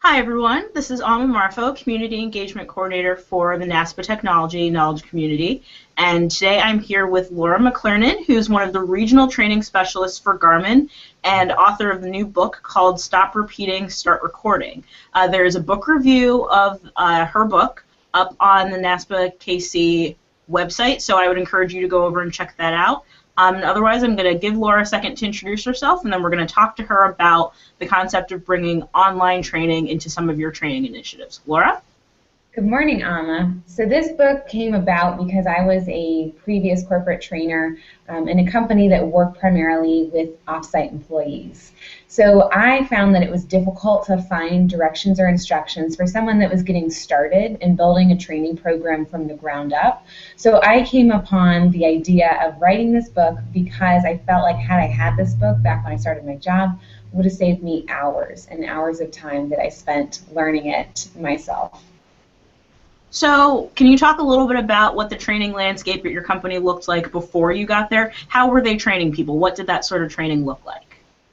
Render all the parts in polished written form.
Hi everyone, this is Amma Marfo, Community Engagement Coordinator for the NASPA Technology Knowledge Community, and today I'm here with Laura McClernon, who's one of the regional training specialists for Garmin and author of the new book called Stop Repeating, Start Recording. There is a book review of her book up on the NASPA KC website, so I would encourage you to go over and check that out. And otherwise, I'm going to give Laura a second to introduce herself, and then we're going to talk to her about the concept of bringing online training into some of your training initiatives. Laura? Good morning, Amma. So this book came about because I was a previous corporate trainer in a company that worked primarily with off-site employees. So I found that it was difficult to find directions or instructions for someone that was getting started in building a training program from the ground up. So I came upon the idea of writing this book because I felt like had I had this book back when I started my job, it would have saved me hours and hours of time that I spent learning it myself. So can you talk a little bit about what the training landscape at your company looked like before you got there? How were they training people? What did that sort of training look like?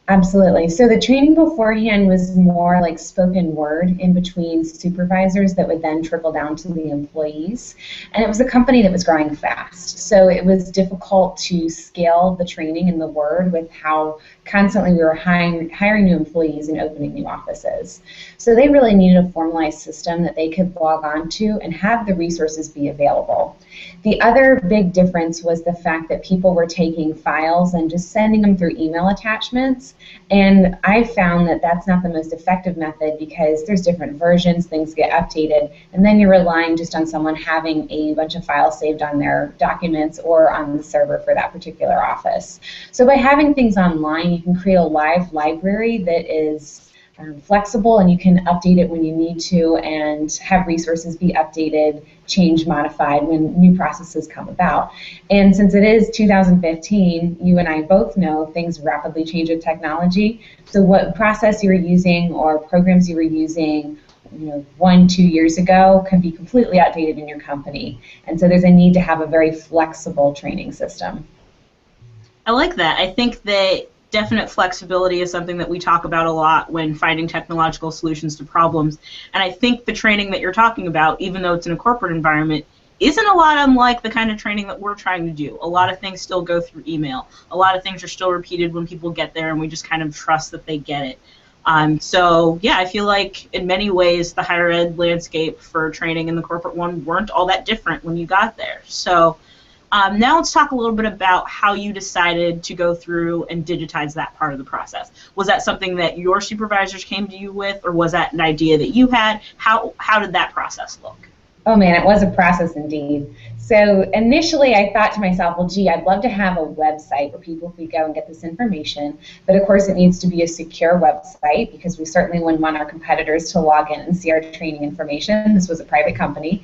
Absolutely. So the training beforehand was more like spoken word in between supervisors that would then trickle down to the employees. And it was a company that was growing fast. So it was difficult to scale the training and the word with how constantly we were hiring new employees and opening new offices. So they really needed a formalized system that they could log on to and have the resources be available. The other big difference was the fact that people were taking files and just sending them through email attachments. And I found that that's not the most effective method because there's different versions, things get updated, and then you're relying just on someone having a bunch of files saved on their documents or on the server for that particular office. So by having things online, you can create a live library that is flexible, and you can update it when you need to and have resources be updated, changed, modified when new processes come about. And since it is 2015, you and I both know things rapidly change with technology. So what process you were using or programs you were using 1-2 years ago can be completely outdated in your company. And so there's a need to have a very flexible training system. I like that. I think that definite flexibility is something that we talk about a lot when finding technological solutions to problems. And I think the training that you're talking about, even though it's in a corporate environment, isn't a lot unlike the kind of training that we're trying to do. A lot of things still go through email. A lot of things are still repeated when people get there, and we just kind of trust that they get it. So yeah, I feel like in many ways the higher ed landscape for training and the corporate one weren't all that different when you got there. So now let's talk a little bit about how you decided to go through and digitize that part of the process. Was that something that your supervisors came to you with, or was that an idea that you had? How did that process look? Oh man, it was a process indeed. So initially I thought to myself, well gee, I'd love to have a website where people could go and get this information, but of course it needs to be a secure website because we certainly wouldn't want our competitors to log in and see our training information. This was a private company.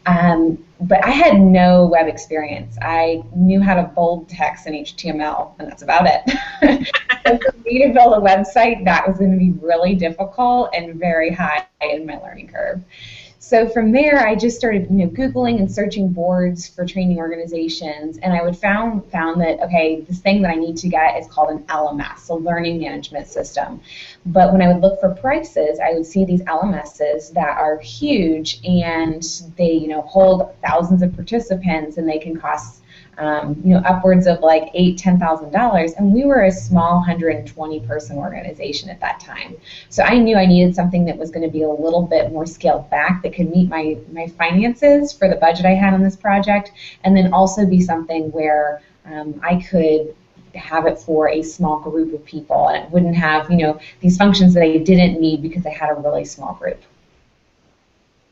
But I had no web experience. I knew how to bold text in HTML, and that's about it. So for me to build a website, that was going to be really difficult and very high in my learning curve. So from there, I just started, Googling and searching boards for training organizations, and I would found that, okay, this thing that I need to get is called an LMS, a learning management system. But when I would look for prices, I would see these LMSs that are huge, and they, hold thousands of participants, and they can cost upwards of like $8,000-$10,000, and we were a small 120-person organization at that time. So I knew I needed something that was going to be a little bit more scaled back, that could meet my finances for the budget I had on this project, and then also be something where I could have it for a small group of people, and it wouldn't have these functions that I didn't need because I had a really small group.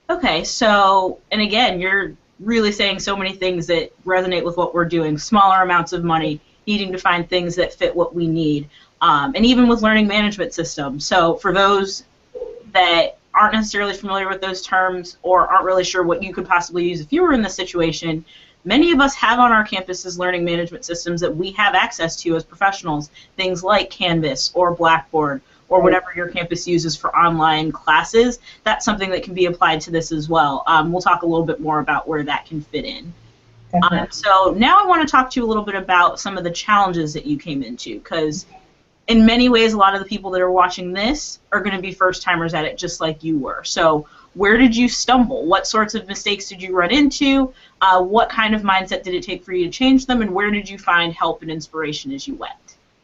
Okay, so, and again, you're really saying so many things that resonate with what we're doing. Smaller amounts of money, needing to find things that fit what we need, and even with learning management systems. So for those that aren't necessarily familiar with those terms or aren't really sure what you could possibly use if you were in this situation, many of us have on our campuses learning management systems that we have access to as professionals, things like Canvas or Blackboard or whatever your campus uses for online classes. That's something that can be applied to this as well. We'll talk a little bit more about where that can fit in. So now I want to talk to you a little bit about some of the challenges that you came into, because in many ways, a lot of the people that are watching this are going to be first-timers at it, just like you were. So where did you stumble? What sorts of mistakes did you run into? What kind of mindset did it take for you to change them? And where did you find help and inspiration as you went?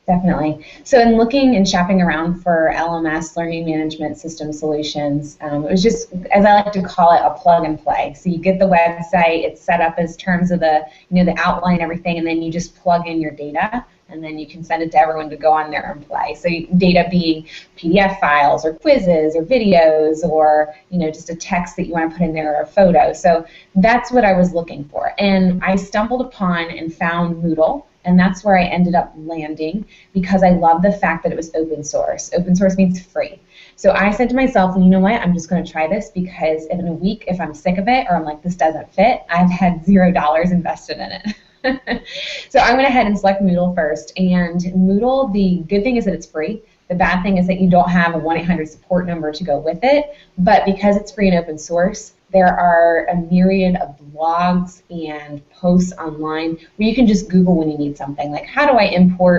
Definitely. So in looking and shopping around for LMS, learning management system solutions, it was just, as I like to call it, a plug and play. So you get the website, it's set up as terms of the, the outline and everything, and then you just plug in your data, and then you can send it to everyone to go on there and play. So data being PDF files or quizzes or videos or, just a text that you want to put in there or a photo. So that's what I was looking for. And I stumbled upon and found Moodle. And that's where I ended up landing because I love the fact that it was open source. Open source means free. So I said to myself, well, you know what, I'm just going to try this because in a week, if I'm sick of it or I'm like, this doesn't fit, I've had $0 invested in it. So I went ahead and selected Moodle first. And Moodle, the good thing is that it's free. The bad thing is that you don't have a 1-800 support number to go with it. But because it's free and open source, there are a myriad of blogs and posts online where you can just Google when you need something, like how do I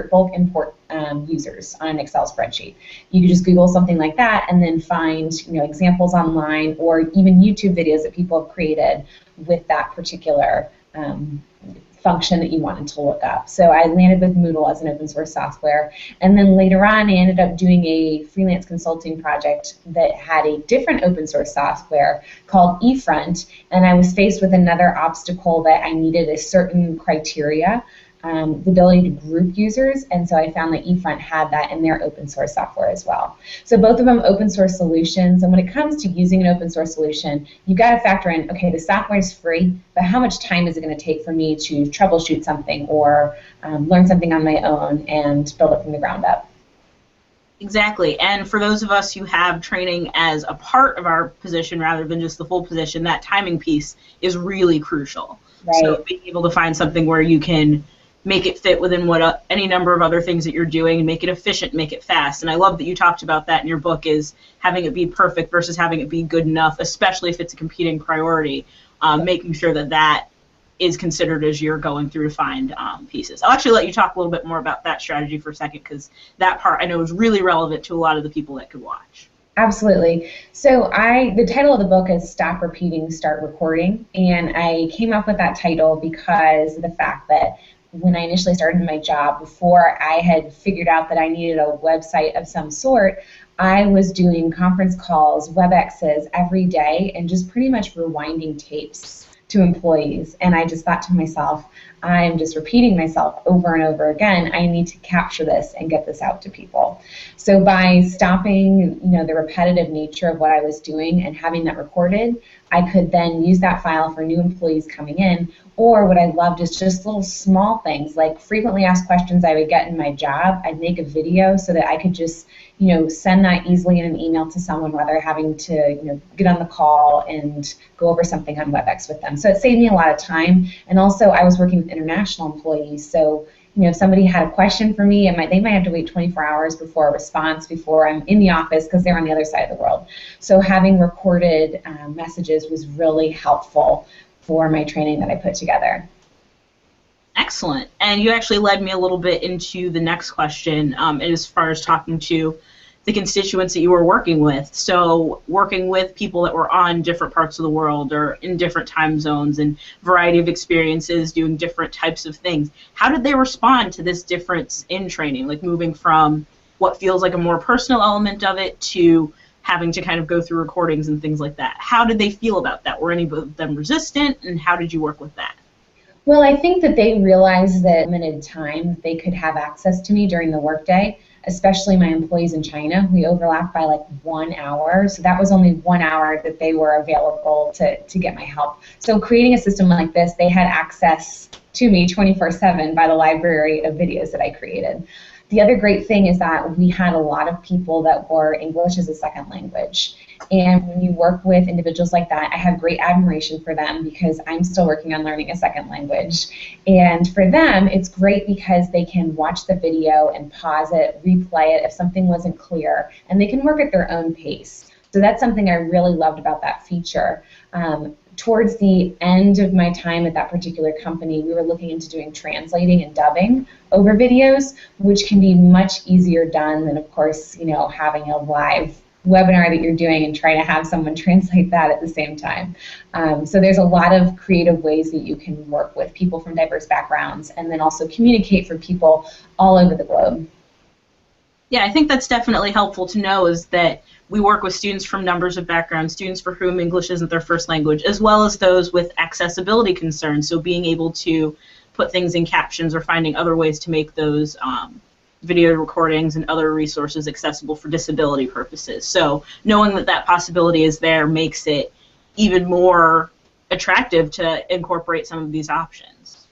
bulk import users on an Excel spreadsheet. You can just Google something like that and then find examples online or even YouTube videos that people have created with that particular function that you wanted to look up. So I landed with Moodle as an open source software, and then later on I ended up doing a freelance consulting project that had a different open source software called eFront, and I was faced with another obstacle that I needed a certain criteria, the ability to group users, and so I found that eFront had that in their open source software as well. So both of them open source solutions, and when it comes to using an open source solution, you've got to factor in, okay, the software is free, but how much time is it going to take for me to troubleshoot something or learn something on my own and build it from the ground up? Exactly, and for those of us who have training as a part of our position rather than just the full position, that timing piece is really crucial. Right. So being able to find something where you can make it fit within what any number of other things that you're doing and make it efficient, make it fast. And I love that you talked about that in your book, is having it be perfect versus having it be good enough, especially if it's a competing priority, making sure that that is considered as you're going through to find pieces. I'll actually let you talk a little bit more about that strategy for a second, because that part I know is really relevant to a lot of the people that could watch. Absolutely. So the title of the book is Stop Repeating, Start Recording, and I came up with that title because of the fact that when I initially started my job, before I had figured out that I needed a website of some sort, I was doing conference calls, WebExes every day, and just pretty much rewinding tapes to employees. And I just thought to myself, I'm just repeating myself over and over again. I need to capture this and get this out to people. So by stopping, the repetitive nature of what I was doing and having that recorded, I could then use that file for new employees coming in. Or what I loved is just little small things, like frequently asked questions I would get in my job. I'd make a video so that I could just, send that easily in an email to someone while they're having to, get on the call and go over something on WebEx with them. So it saved me a lot of time. And also I was working with international employees, so if somebody had a question for me, they might have to wait 24 hours before a response before I'm in the office because they're on the other side of the world. So having recorded messages was really helpful for my training that I put together. Excellent. And you actually led me a little bit into the next question as far as talking to the constituents that you were working with. So working with people that were on different parts of the world or in different time zones and variety of experiences, doing different types of things. How did they respond to this difference in training, like moving from what feels like a more personal element of it to having to kind of go through recordings and things like that? How did they feel about that? Were any of them resistant, and how did you work with that? Well, I think that they realized that limited time they could have access to me during the workday, especially my employees in China. We overlapped by like 1 hour, so that was only 1 hour that they were available to get my help. So creating a system like this, they had access to me 24/7 by the library of videos that I created. The other great thing is that we had a lot of people that were English as a second language. And when you work with individuals like that, I have great admiration for them because I'm still working on learning a second language. And for them, it's great because they can watch the video and pause it, replay it if something wasn't clear, and they can work at their own pace. So that's something I really loved about that feature. towards the end of my time at that particular company, we were looking into doing translating and dubbing over videos, which can be much easier done than, of course, having a live webinar that you're doing and trying to have someone translate that at the same time. So there's a lot of creative ways that you can work with people from diverse backgrounds and then also communicate for people all over the globe. Yeah, I think that's definitely helpful to know, is that we work with students from numbers of backgrounds, students for whom English isn't their first language, as well as those with accessibility concerns, so being able to put things in captions or finding other ways to make those video recordings and other resources accessible for disability purposes. So knowing that that possibility is there makes it even more attractive to incorporate some of these options.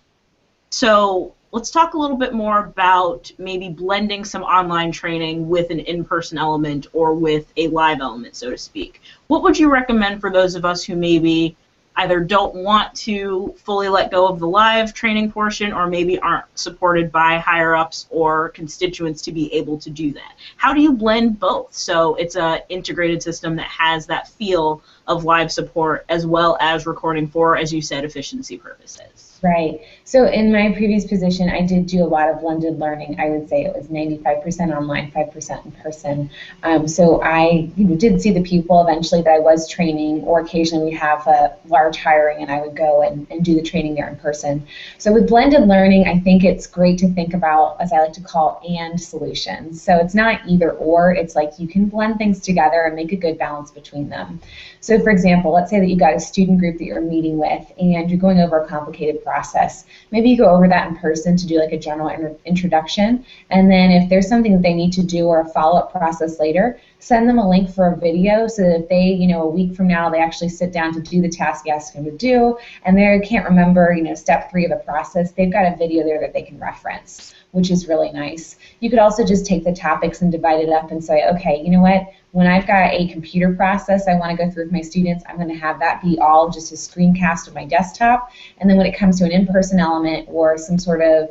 So let's talk a little bit more about maybe blending some online training with an in-person element or with a live element, so to speak. What would you recommend for those of us who maybe either don't want to fully let go of the live training portion or maybe aren't supported by higher-ups or constituents to be able to do that? How do you blend both so it's an integrated system that has that feel of live support as well as recording for, as you said, efficiency purposes? Right. So in my previous position, I did do a lot of blended learning. I would say it was 95% online, 5% in person. So I did see the people eventually that I was training, or occasionally we have a large hiring and I would go and do the training there in person. So with blended learning, I think it's great to think about, as I like to call, and solutions. So it's not either or, it's like you can blend things together and make a good balance between them. So for example, let's say that you've got a student group that you're meeting with and you're going over a complicated process. Maybe you go over that in person to do like a general introduction, and then if there's something that they need to do or a follow-up process later, send them a link for a video so that if they, a week from now, they actually sit down to do the task you asked them to do, and they can't remember, step 3 of the process, they've got a video there that they can reference, which is really nice. You could also just take the topics and divide it up and say, okay, you know what? When I've got a computer process I want to go through with my students, I'm going to have that be all just a screencast of my desktop. And then when it comes to an in-person element or some sort of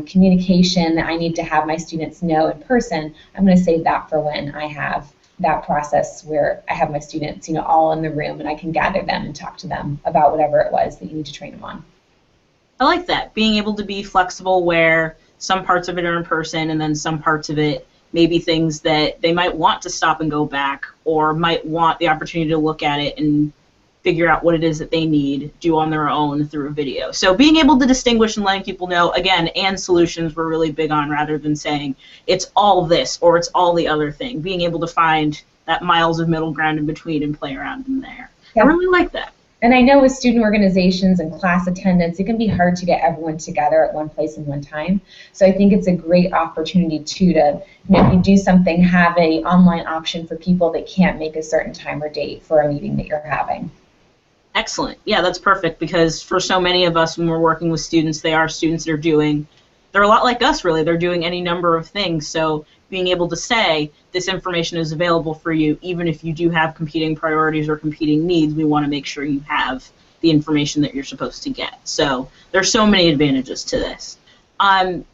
communication that I need to have my students know in person, I'm going to save that for when I have that process where I have my students, all in the room and I can gather them and talk to them about whatever it was that you need to train them on. I like that, being able to be flexible where some parts of it are in person and then some parts of it maybe things that they might want to stop and go back or might want the opportunity to look at it and figure out what it is that they need, do on their own through a video. So being able to distinguish and letting people know, again, and solutions we're really big on, rather than saying it's all this or it's all the other thing. Being able to find that miles of middle ground in between and play around in there. Yeah. I really like that. And I know with student organizations and class attendance, it can be hard to get everyone together at one place and one time. So I think it's a great opportunity, too, to, if you do something, have an online option for people that can't make a certain time or date for a meeting that you're having. Excellent. Yeah, that's perfect, because for so many of us when we're working with students, they are students that are they're a lot like us, really. They're doing any number of things. So being able to say this information is available for you, even if you do have competing priorities or competing needs, we want to make sure you have the information that you're supposed to get. So there's so many advantages to this. Can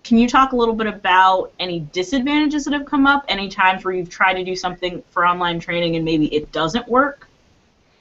you talk a little bit about any disadvantages that have come up, any times where you've tried to do something for online training and maybe it doesn't work?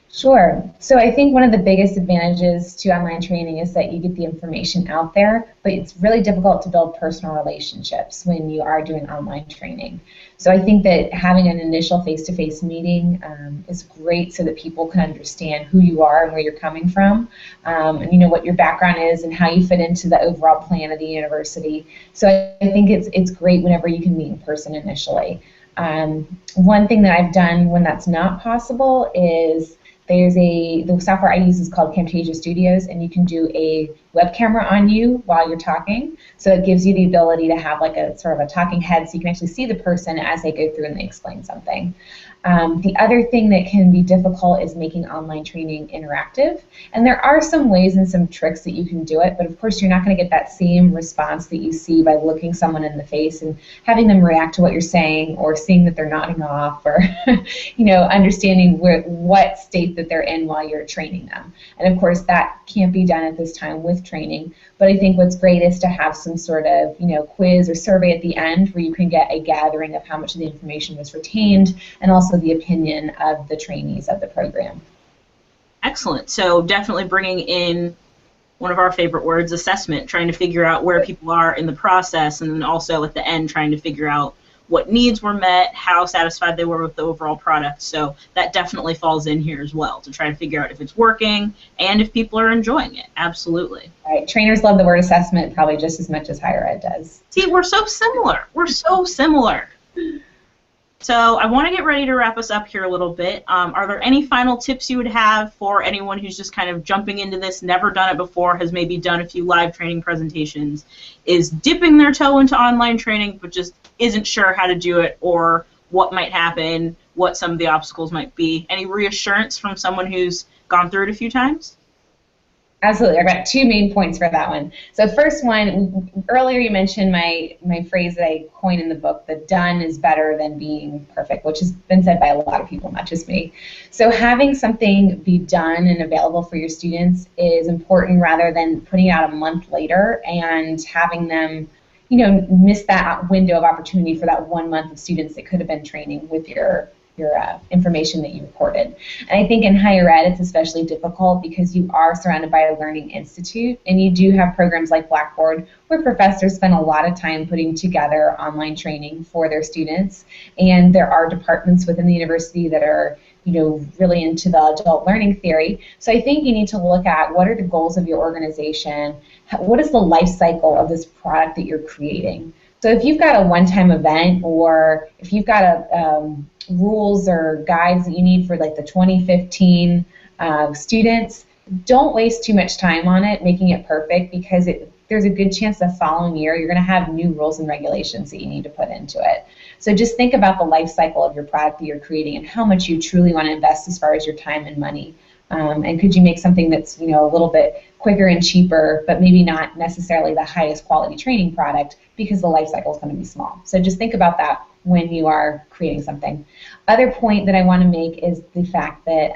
Sure. So I think one of the biggest advantages to online training is that you get the information out there, but it's really difficult to build personal relationships when you are doing online training. So I think that having an initial face-to-face meeting is great so that people can understand who you are and where you're coming from, and what your background is and how you fit into the overall plan of the university. So I think it's great whenever you can meet in person initially. One thing that I've done when that's not possible is the software I use is called Camtasia Studios, and you can do a web camera on you while you're talking. So it gives you the ability to have like a sort of a talking head so you can actually see the person as they go through and they explain something. The other thing that can be difficult is making online training interactive. And there are some ways and some tricks that you can do it, but of course you're not going to get that same response that you see by looking someone in the face and having them react to what you're saying, or seeing that they're nodding off, or understanding what state that they're in while you're training them. And of course that can't be done at this time with training, but I think what's great is to have some sort of quiz or survey at the end where you can get a gathering of how much of the information was retained and also the opinion of the trainees of the program. Excellent. Excellent. So definitely bringing in one of our favorite words, assessment, trying to figure out where people are in the process, and then also at the end trying to figure out what needs were met, how satisfied they were with the overall product. So that definitely falls in here as well, to try to figure out if it's working and if people are enjoying it. Absolutely. Right. Trainers love the word assessment probably just as much as higher ed does. See, we're so similar. We're so similar. So I want to get ready to wrap us up here a little bit. Are there any final tips you would have for anyone who's just kind of jumping into this, never done it before, has maybe done a few live training presentations, is dipping their toe into online training but just isn't sure how to do it or what might happen, what some of the obstacles might be? Any reassurance from someone who's gone through it a few times? Absolutely. I've got two main points for that one. So first one, earlier you mentioned my phrase that I coined in the book, that done is better than being perfect, which has been said by a lot of people, not just me. So having something be done and available for your students is important rather than putting it out a month later and having them, you know, miss that window of opportunity for that 1 month of students that could have been training with your information that you recorded. And I think in higher ed it's especially difficult because you are surrounded by a learning institute and you do have programs like Blackboard where professors spend a lot of time putting together online training for their students, and there are departments within the university that are, you know, really into the adult learning theory. So I think you need to look at what are the goals of your organization, what is the life cycle of this product that you're creating. So if you've got a one-time event or if you've got a rules or guides that you need for like the 2015 students, don't waste too much time on it making it perfect, because there's a good chance the following year you're going to have new rules and regulations that you need to put into it. So just think about the life cycle of your product that you're creating and how much you truly want to invest as far as your time and money. And could you make something that's, you know, a little bit quicker and cheaper, but maybe not necessarily the highest quality training product because the life cycle is going to be small. So just think about that when you are creating something. Other point that I want to make is the fact that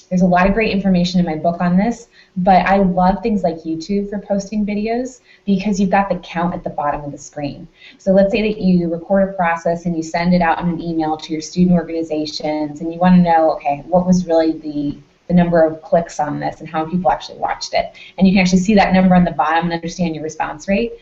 there's a lot of great information in my book on this, but I love things like YouTube for posting videos because you've got the count at the bottom of the screen. So let's say that you record a process and you send it out in an email to your student organizations and you want to know, okay, what was really the number of clicks on this and how people actually watched it. And you can actually see that number on the bottom and understand your response rate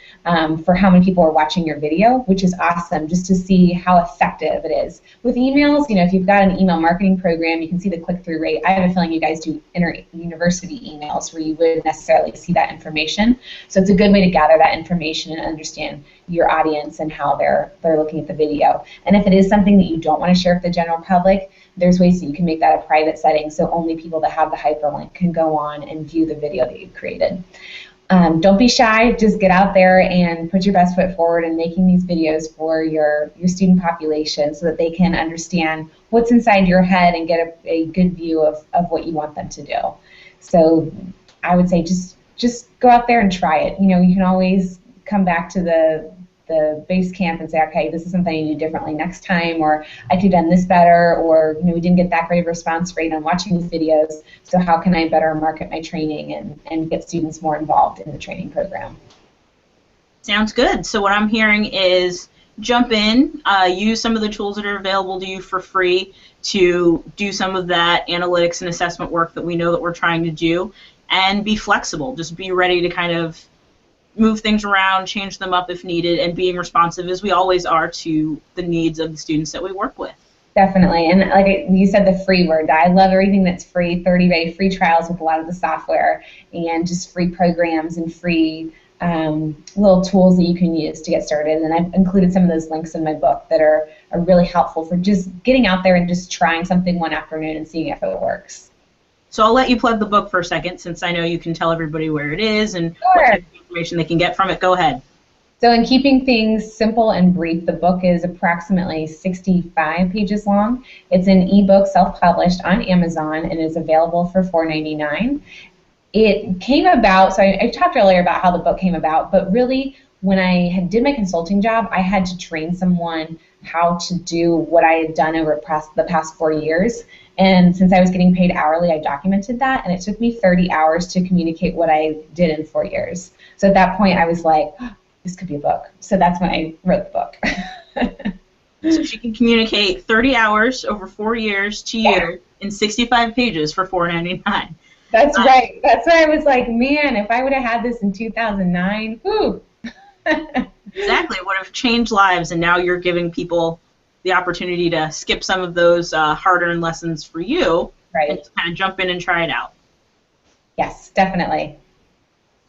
for how many people are watching your video, which is awesome just to see how effective it is. With emails, you know, if you've got an email marketing program, you can see the click-through rate. I have a feeling you guys do inter-university emails where you wouldn't necessarily see that information. So it's a good way to gather that information and understand your audience and how they're looking at the video. And if it is something that you don't want to share with the general public, there's ways that you can make that a private setting so only people that have the hyperlink can go on and view the video that you've created. Don't be shy, just get out there and put your best foot forward in making these videos for your student population so that they can understand what's inside your head and get a good view of what you want them to do. So I would say just go out there and try it. You know, you can always come back to the base camp and say, okay, this is something I need to do differently next time, or I could have done this better, or, you know, we didn't get that great of a response rate on watching these videos, so how can I better market my training and get students more involved in the training program? Sounds good. So what I'm hearing is jump in, use some of the tools that are available to you for free to do some of that analytics and assessment work that we know that we're trying to do, and be flexible. Just be ready to kind of move things around, change them up if needed, and being responsive as we always are to the needs of the students that we work with. Definitely, and like you said, the free word. I love everything that's free, 30-day free trials with a lot of the software, and just free programs and free little tools that you can use to get started. And I've included some of those links in my book that are really helpful for just getting out there and just trying something one afternoon and seeing if it works. So I'll let you plug the book for a second, since I know you can tell everybody where it is and Sure. what type of information they can get from it. Go ahead. So in keeping things simple and brief, the book is approximately 65 pages long. It's an ebook self-published on Amazon and is available for $4.99. It came about, so I talked earlier about how the book came about, but really when I did my consulting job, I had to train someone how to do what I had done over the past 4 years. And since I was getting paid hourly, I documented that, and it took me 30 hours to communicate what I did in 4 years. So at that point, I was like, oh, this could be a book. So that's when I wrote the book. So she can communicate 30 hours over 4 years to you in 65 pages for $4.99. That's right. That's why I was like, man, if I would have had this in 2009, whew. Exactly. It would have changed lives, and now you're giving people the opportunity to skip some of those hard-earned lessons for you and Right. just kind of jump in and try it out. Yes, definitely.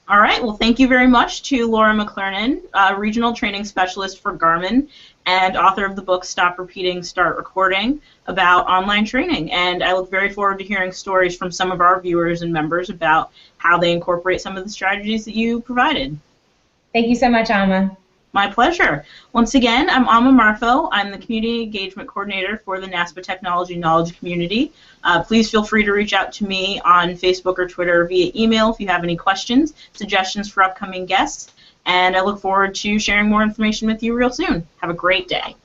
All right. Well, thank you very much to Laura McClernon, Regional Training Specialist for Garmin and author of the book Stop Repeating, Start Recording, about online training. And I look very forward to hearing stories from some of our viewers and members about how they incorporate some of the strategies that you provided. Thank you so much, Amma. My pleasure. Once again, I'm Amma Marfo. I'm the Community Engagement Coordinator for the NASPA Technology Knowledge Community. Please feel free to reach out to me on Facebook or Twitter via email if you have any questions, suggestions for upcoming guests, and I look forward to sharing more information with you real soon. Have a great day.